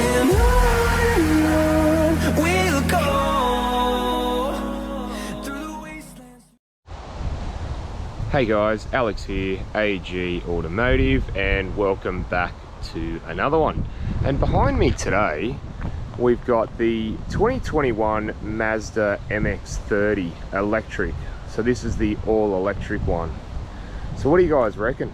and on we'll go through the wastelands. Hey guys, Alex here, AG Automotive, and welcome back to another one. And behind me today we've got the 2021 Mazda Mx-30 Electric. So this is the all-electric one. So what do you guys reckon?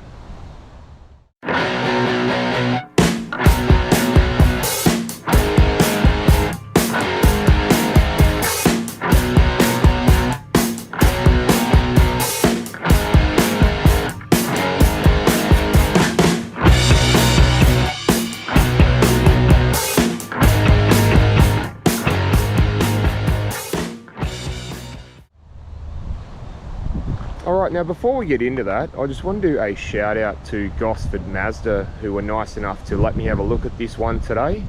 Alright, now before we get into that, I just want to do a shout out to Gosford Mazda, who were nice enough to let me have a look at this one today,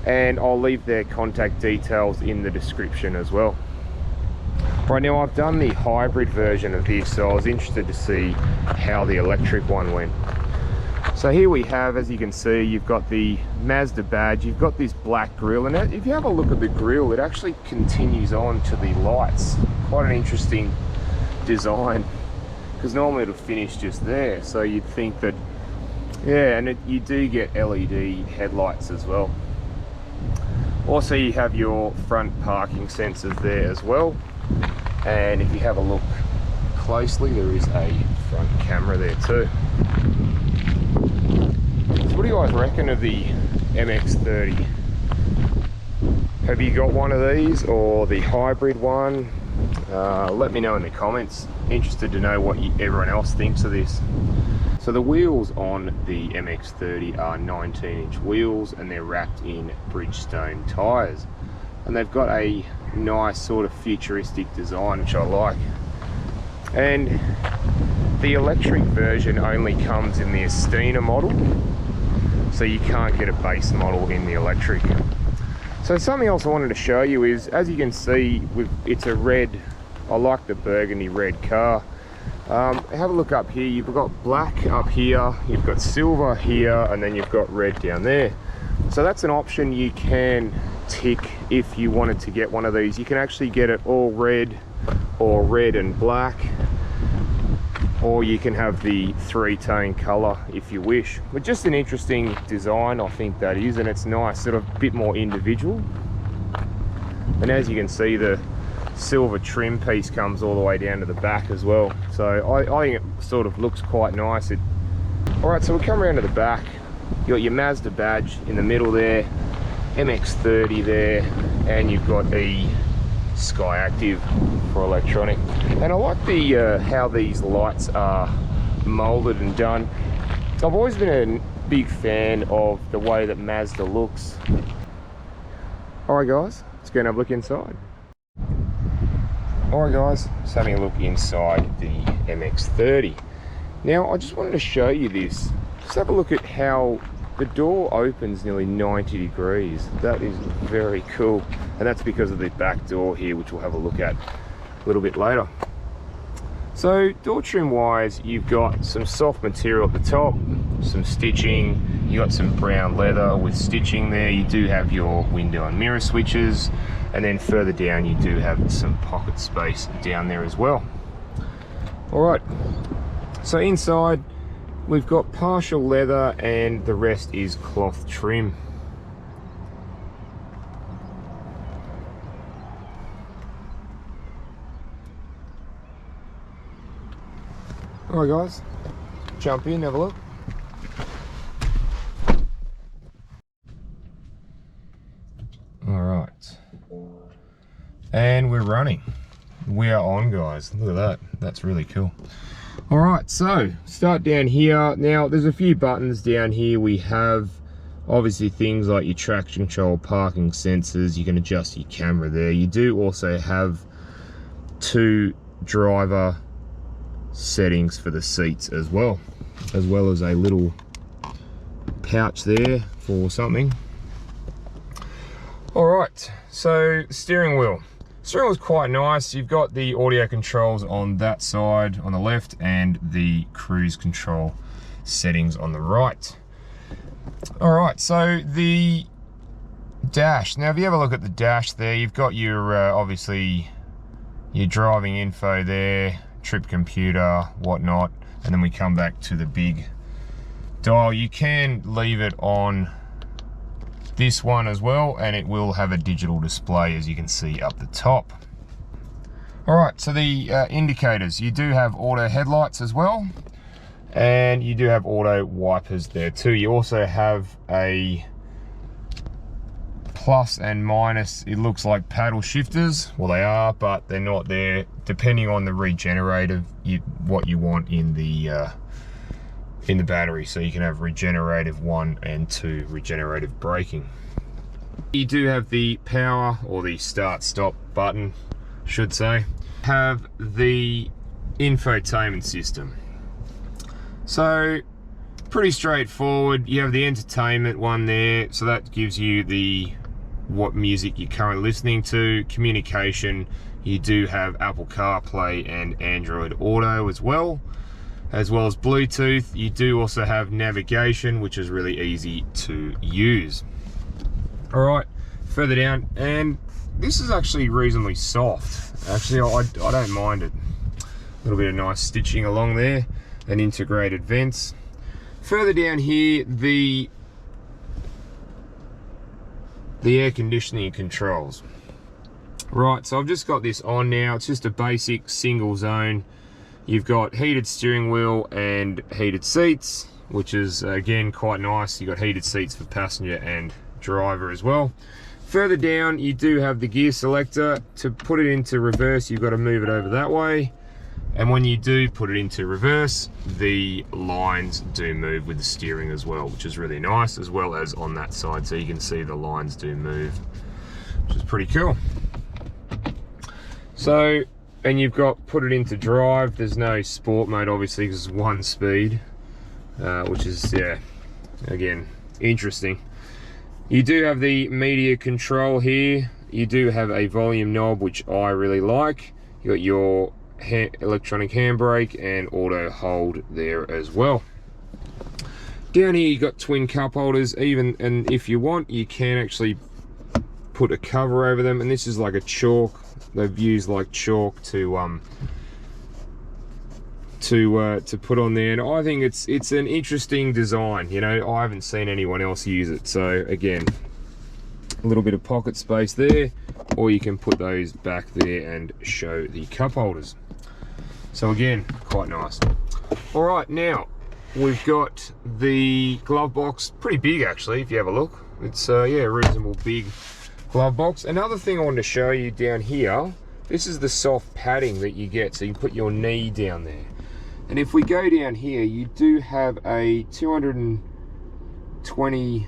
and I'll leave their contact details in the description as well. Right, now I've done the hybrid version of this, so I was interested to see how the electric one went. So here we have, as you can see, you've got the Mazda badge, you've got this black grille, and if you have a look at the grille, it actually continues on to the lights. Quite an interesting design, because normally it'll finish just there, so you'd think that, yeah, and you do get LED headlights as well. Also, you have your front parking sensors there as well, and if you have a look closely, there is a front camera there too. So what do you guys reckon of the Mx-30? Have you got one of these or the hybrid one? Let me know in the comments. Interested to know what everyone else thinks of this. So the wheels on the Mx-30 are 19-inch wheels, and they're wrapped in Bridgestone tyres, and they've got a nice sort of futuristic design, which I like. And the electric version only comes in the Estina model, so you can't get a base model in the electric. So something else I wanted to show you is, as you can see, it's a red, I like the burgundy red car. Have a look up here, you've got black up here, you've got silver here, and then you've got red down there. So that's an option you can tick if you wanted to get one of these. You can actually get it all red or red and black, or you can have the three-tone color if you wish. But just an interesting design, I think that is, and it's nice, sort of a bit more individual. And as you can see, the silver trim piece comes all the way down to the back as well, so I think it sort of looks quite nice. Alright, so we'll come around to the back. You got your Mazda badge in the middle there, Mx-30 there, and you've got the Sky Active for electronic. And I like the how these lights are molded and done. I've always been a big fan of the way that Mazda looks. Alright guys, let's go and have a look inside. Alright guys, just having a look inside the Mx-30. Now I just wanted to show you this. Just have a look at how the door opens nearly 90 degrees. That is very cool. And that's because of the back door here, which we'll have a look at a little bit later. So door trim wise, you've got some soft material at the top, some stitching, you got some brown leather with stitching there, you do have your window and mirror switches, and then further down you do have some pocket space down there as well. Alright, so inside we've got partial leather and the rest is cloth trim. Alright guys, jump in, have a look. Alright, and we're running. We are on guys, look at that, that's really cool. Alright, so start down here. Now there's a few buttons down here. We have obviously things like your traction control, parking sensors, you can adjust your camera there. You do also have two driver settings for the seats as well as a little pouch there for something. Alright, so steering wheel. Steering wheel's quite nice. You've got the audio controls on that side on the left and the cruise control settings on the right. Alright, so the dash. Now if you have a look at the dash there, you've got your obviously your driving info there, trip computer, whatnot, and then we come back to the big dial. You can leave it on this one as well, and it will have a digital display, as you can see up the top. Alright, so the indicators, you do have auto headlights as well, and you do have auto wipers there too. You also have a plus and minus, it looks like paddle shifters. Well, they are, but they're not there, depending on the regenerative, what you want in the battery. So you can have regenerative 1 and 2, regenerative braking. You do have the power, or the start stop button, should say. Have the infotainment system. So pretty straightforward. You have the entertainment one there, so that gives you what music you're currently listening to. Communication, you do have Apple CarPlay and Android Auto as well as Bluetooth. You do also have navigation, which is really easy to use. All right, further down, and this is actually reasonably soft. Actually, I don't mind it. A little bit of nice stitching along there, and integrated vents. Further down here, the air conditioning controls. Right, so I've just got this on now. It's just a basic single zone. You've got heated steering wheel and heated seats, which is again quite nice. You've got heated seats for passenger and driver as well. Further down, you do have the gear selector. To put it into reverse, you've got to move it over that way. And when you do put it into reverse, the lines do move with the steering as well, which is really nice, as well as on that side. So you can see the lines do move, which is pretty cool. So, and you've got put it into drive. There's no sport mode, obviously, because it's 1 speed, which is, yeah, again, interesting. You do have the media control here. You do have a volume knob, which I really like. You got your electronic handbrake and auto hold there as well. Down here you got twin cup holders, and if you want, you can actually put a cover over them, and this is like a chalk. They've used like chalk to put on there, and I think it's an interesting design. You know, I haven't seen anyone else use it. So again, a little bit of pocket space there, or you can put those back there and show the cup holders. So again, quite nice. All right, now we've got the glove box, pretty big actually if you have a look. It's yeah, a reasonable big glove box. Another thing I wanted to show you down here, this is the soft padding that you get, so you can put your knee down there. And if we go down here, you do have a 220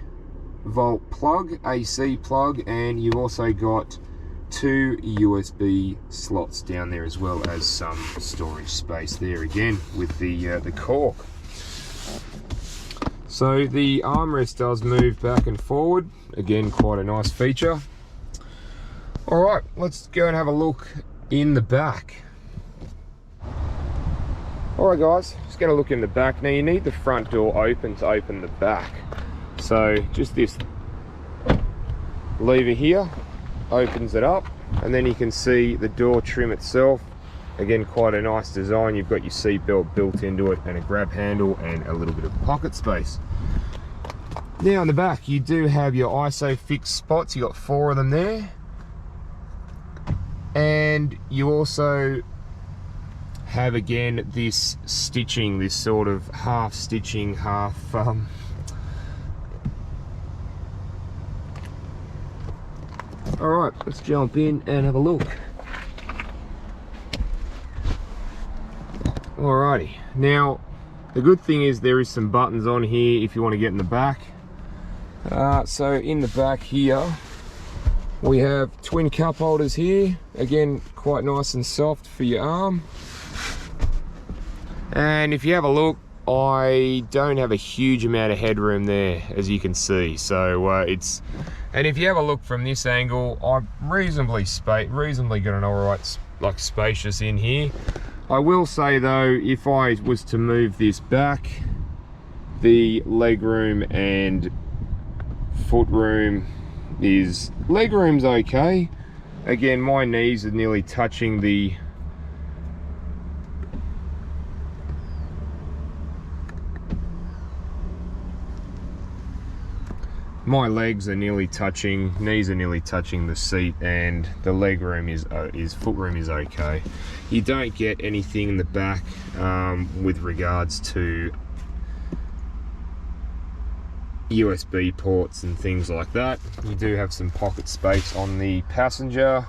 volt plug, AC plug, and you've also got 2 USB slots down there, as well as some storage space there again with the cork. So the armrest does move back and forward, again quite a nice feature. All right, let's go and have a look in the back. All right guys, just going to look in the back. Now you need the front door open to open the back. So just this lever here opens it up, and then you can see the door trim itself. Again, quite a nice design. You've got your seat belt built into it, and a grab handle, and a little bit of pocket space. Now in the back, you do have your ISO fixed spots. You got 4 of them there, and you also have again this stitching, this sort of half stitching, half all right, let's jump in and have a look. Alrighty, now the good thing is there is some buttons on here if you want to get in the back. So in the back here we have twin cup holders here, again quite nice and soft for your arm. And if you have a look, I don't have a huge amount of headroom there, as you can see. So and if you have a look from this angle, I'm reasonably got an alright, like, spacious in here. I will say though, if I was to move this back, the leg room and foot room is legroom's okay. Again, my knees are nearly touching the my legs are nearly touching, knees are nearly touching the seat, and the leg room is footroom is okay. You don't get anything in the back with regards to USB ports and things like that. You do have some pocket space on the passenger.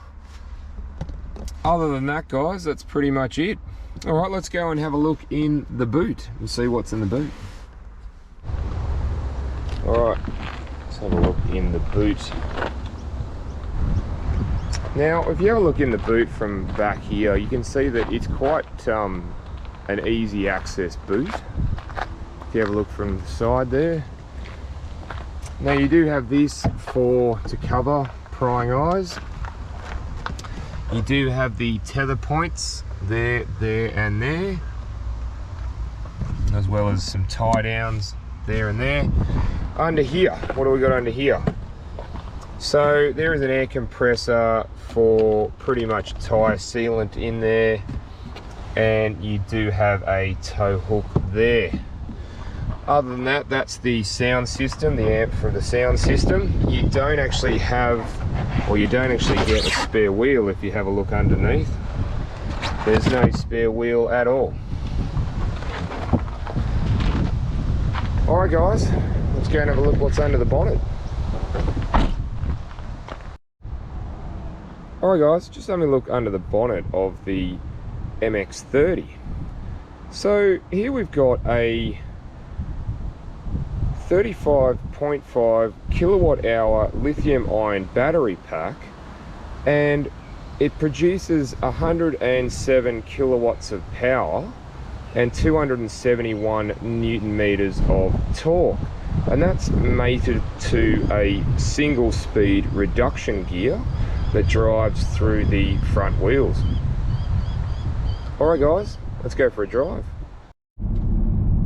Other than that, guys, that's pretty much it. All right, let's go and have a look in the boot and see what's in the boot. All right. Have a look in the boot. Now, if you have a look in the boot from back here, you can see that it's quite an easy access boot. If you have a look from the side there. Now, you do have this to cover prying eyes. You do have the tether points there, and there, as well as some tie downs there and there. Under here, what do we got under here? So there is an air compressor for pretty much tyre sealant in there, and you do have a tow hook there. Other than that, that's the sound system, the amp for the sound system. You don't actually have, or you don't actually get a spare wheel if you have a look underneath. There's no spare wheel at all. Alright guys, let's go and have a look what's under the bonnet. Alright guys, just having a look under the bonnet of the Mx30. So here we've got a 35.5 kilowatt hour lithium iron battery pack, and it produces 107 kilowatts of power and 271 newton meters of torque, and that's mated to a single speed reduction gear that drives through the front wheels. Alright guys, let's go for a drive.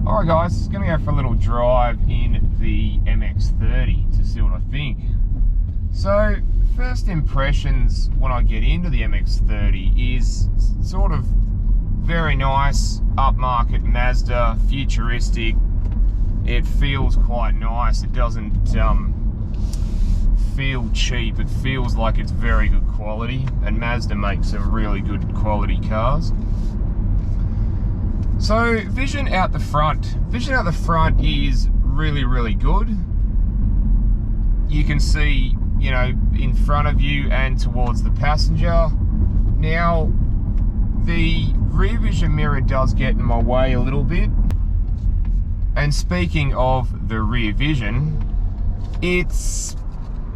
Alright guys, gonna go for a little drive in the Mx30 to see what I think. So first impressions when I get into the Mx30 is sort of very nice, upmarket Mazda, futuristic. It feels quite nice. It doesn't feel cheap. It feels like it's very good quality, and Mazda makes some really good quality cars. So vision out the front. Vision out the front is really, really good. You can see, you know, in front of you and towards the passenger. Now, the rear vision mirror does get in my way a little bit. And speaking of the rear vision, it's,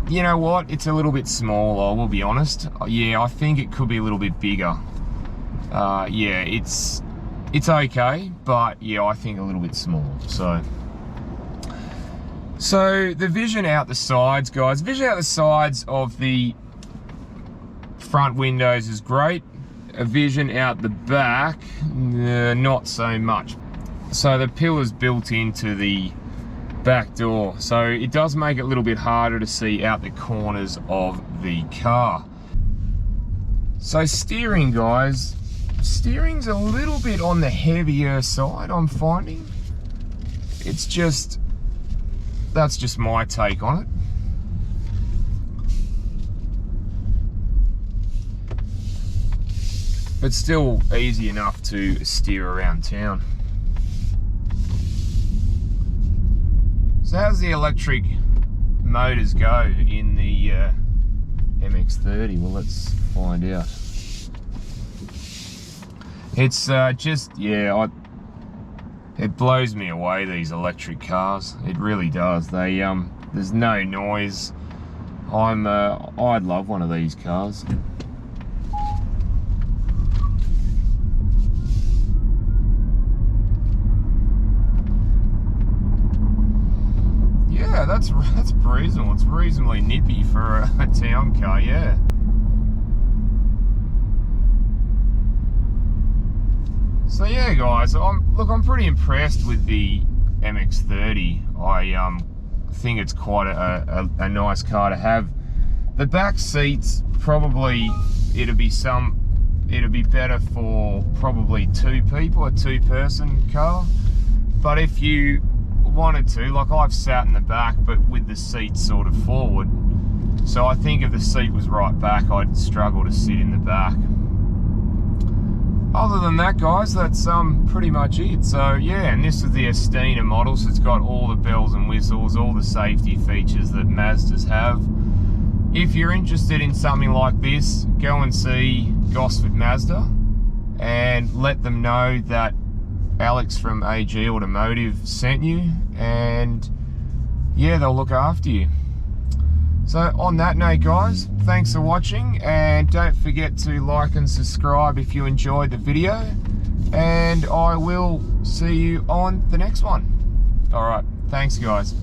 you know what, it's a little bit small, I will be honest. Yeah, I think it could be a little bit bigger. Yeah, it's okay, but yeah, I think a little bit small. So the vision out the sides, guys, vision out the sides of the front windows is great. A vision out the back, not so much. So the pillar's built into the back door, so it does make it a little bit harder to see out the corners of the car. So steering, guys, steering's a little bit on the heavier side, I'm finding. It's just, that's just my take on it. But still easy enough to steer around town. So how's the electric motors go in the Mx30? Well, let's find out. It's just, yeah, it blows me away, these electric cars. It really does. They there's no noise. I'd love one of these cars. Yeah, that's reasonable. It's reasonably nippy for a town car, yeah. So yeah, guys, I'm pretty impressed with the Mx30. I think it's quite a nice car to have The back seats, probably it'd be better for probably 2 people, a 2-person car. But if you wanted to, like I've sat in the back but with the seats sort of forward, so I think if the seat was right back I'd struggle to sit in the back. Other than that, guys, that's pretty much it. So yeah, and this is the Estina model, so it's got all the bells and whistles, all the safety features that Mazdas have. If you're interested in something like this, go and see Gosford Mazda and let them know that Alex from AG Automotive sent you, and yeah, they'll look after you. So on that note, guys, thanks for watching, and don't forget to like and subscribe if you enjoyed the video, and I will see you on the next one. All right, thanks guys.